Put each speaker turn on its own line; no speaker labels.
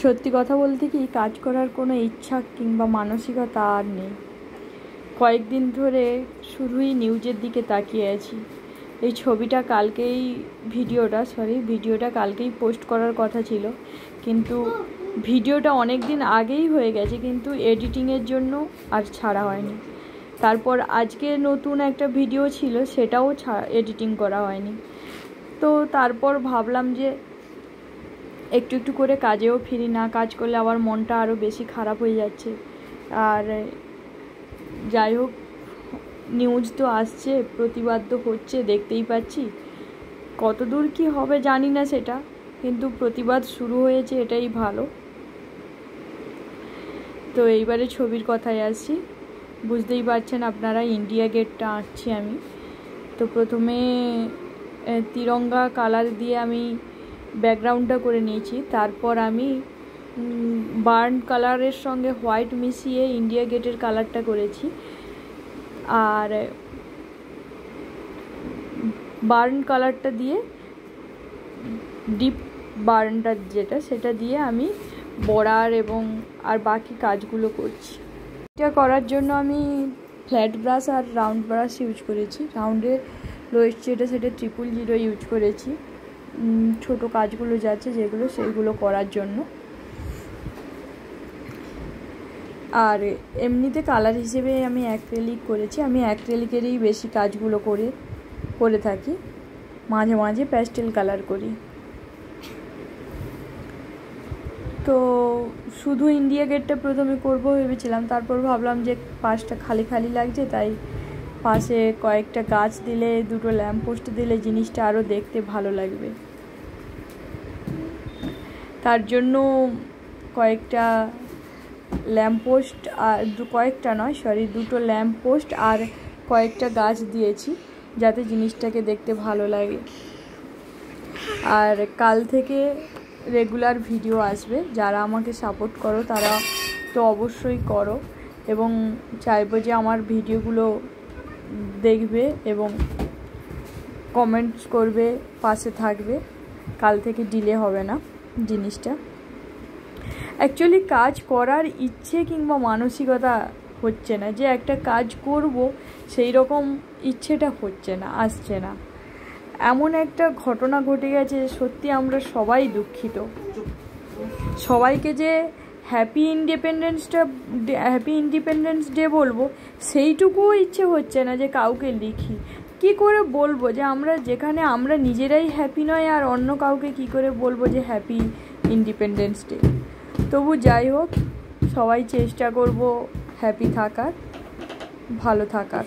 সত্যি কথা বলতে কি, কাজ করার কোনো ইচ্ছা কিংবা মানসিকতা আর নেই। কয়েকদিন ধরে শুধুই নিউজের দিকে তাকিয়ে আছি। এই ভিডিওটা কালকেই পোস্ট করার কথা ছিল, কিন্তু ভিডিওটা অনেক দিন আগেই হয়ে গেছে, কিন্তু এডিটিংয়ের জন্য আর ছাড়া হয়নি। তারপর আজকে নতুন একটা ভিডিও ছিল, সেটাও এডিটিং করা হয়নি। তো তারপর ভাবলাম যে একটু একটু করে কাজেও ফিরি, না কাজ করলে আবার মনটা আরও বেশি খারাপ হয়ে যাচ্ছে। আর যাই হোক, নিউজ তো আসছে, প্রতিবাদ তো হচ্ছে, দেখতেই পাচ্ছি। কত দূর কী হবে জানি না সেটা, কিন্তু প্রতিবাদ শুরু হয়েছে, এটাই ভালো। তো এইবারে ছবির কথায় আসছি। বুঝতেই পারছেন আপনারা, ইন্ডিয়া গেটটা আঁকছি আমি। তো প্রথমে তিরঙ্গা কালার দিয়ে আমি ব্যাকগ্রাউন্ডটা করে নিয়েছি। তারপর আমি বার্ন কালারের সঙ্গে হোয়াইট মিশিয়ে ইন্ডিয়া গেটের কালারটা করেছি। আর বার্ন কালারটা দিয়ে, ডিপ বার্নটা সেটা দিয়ে আমি বর্ডার এবং আর বাকি কাজগুলো করছি। এটা করার জন্য আমি ফ্ল্যাট ব্রাশ আর রাউন্ড ব্রাশ ইউজ করেছি। রাউন্ডের লোয়েস্ট সেটা 000 ইউজ করেছি, ছোটো কাজগুলো যাচ্ছে যেগুলো, সেইগুলো করার জন্য। আর এমনিতে কালার হিসেবে আমি অ্যাক্রিলিক করেছি। আমি অ্যাক্রিলিকেরই বেশি কাজগুলো করে থাকি, মাঝে মাঝে প্যাস্টেল কালার করি। তো শুধু ইন্ডিয়া গেটটা প্রথমে করব ভেবেছিলাম, তারপর ভাবলাম যে পাশটা খালি খালি লাগছে, তাই পাশে কয়েকটা গাছ দিলে, দুটো ল্যাম্পপোস্ট দিলে জিনিসটা আরও দেখতে ভালো লাগবে। তার জন্য কয়েকটা ল্যাম্পপোস্ট আর দুটো ল্যাম্পপোস্ট আর কয়েকটা গাছ দিয়েছি, যাতে জিনিসটাকে দেখতে ভালো লাগে। আর কাল থেকে রেগুলার ভিডিও আসবে। যারা আমাকে সাপোর্ট করো তারা তো অবশ্যই করো, এবং চাইবো যে আমার ভিডিওগুলো দেখবে এবং কমেন্টস করবে, পাশে থাকবে। কাল থেকে ডিলে হবে না জিনিসটা। অ্যাকচুয়ালি কাজ করার ইচ্ছে কিংবা মানসিকতা হচ্ছে না, যে একটা কাজ করব সেই রকম ইচ্ছেটা আসছে না। এমন একটা ঘটনা ঘটে গেছে, সত্যি আমরা সবাই দুঃখিত। সবাইকে যে হ্যাপি ইন্ডিপেন্ডেন্স ডে বলবো, সেইটুকুও ইচ্ছে হচ্ছে না যে কাউকে লিখি। কি করে বলবো যে যেখানে আমরা নিজেরাই হ্যাপি নয়, আর অন্য কাউকে কি করে বলবো যে হ্যাপি ইন্ডিপেন্ডেন্স ডে। তবু যাই হোক, সবাই চেষ্টা করব হ্যাপি থাকার, ভালো থাকার।